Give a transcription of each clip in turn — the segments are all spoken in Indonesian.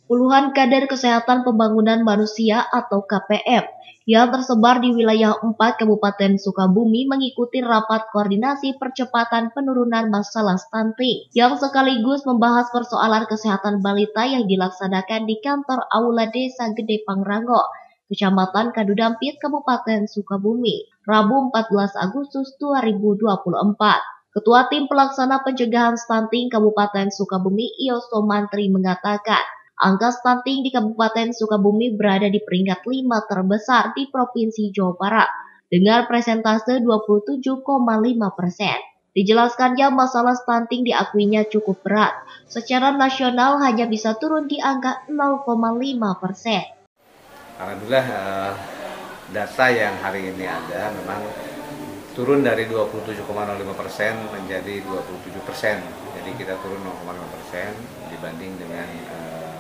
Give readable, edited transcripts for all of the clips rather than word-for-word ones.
Puluhan kader Kesehatan Pembangunan Manusia atau KPM yang tersebar di wilayah 4 Kabupaten Sukabumi mengikuti rapat koordinasi percepatan penurunan masalah stunting yang sekaligus membahas persoalan kesehatan balita yang dilaksanakan di kantor Aula Desa Gede Pangrango, Kecamatan Kadudampit, Kabupaten Sukabumi, Rabu 14 Agustus 2024. Ketua Tim Pelaksana Pencegahan Stunting Kabupaten Sukabumi, Ioso Mantri, mengatakan angka stunting di Kabupaten Sukabumi berada di peringkat 5 terbesar di Provinsi Jawa Barat dengan persentase 27,5%. Dijelaskannya masalah stunting diakuinya cukup berat. Secara nasional hanya bisa turun di angka 0,5%. Alhamdulillah data yang hari ini ada memang turun dari 27,05% menjadi 27%. Jadi kita turun 0,5% dibanding dengan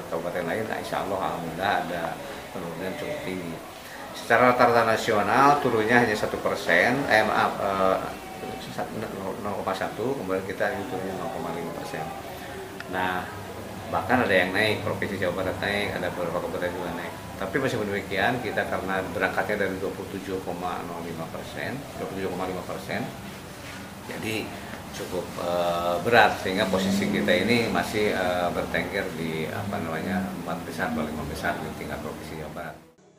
kabupaten lain. Insya Allah alhamdulillah ada penurunan cukup tinggi. Secara rata-rata nasional turunnya hanya 1%, 0,1, kemudian kita ini turunnya 0,5%. Nah, bahkan ada yang naik, Provinsi Jawa Barat naik, ada beberapa kabupaten juga naik. Tapi masih demikian, kita karena berangkatnya dari 27,5%, jadi cukup berat, sehingga posisi kita ini masih bertengger di 4 besar atau 5 besar di tingkat Provinsi Jawa Barat.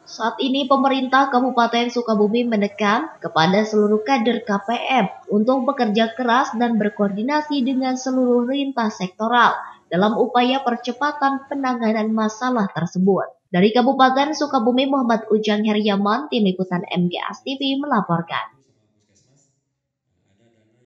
Saat ini pemerintah Kabupaten Sukabumi menekan kepada seluruh kader KPM untuk bekerja keras dan berkoordinasi dengan seluruh lintas sektoral dalam upaya percepatan penanganan masalah tersebut. Dari Kabupaten Sukabumi, Muhammad Ujang Heriaman, Tim Liputan MGS TV melaporkan.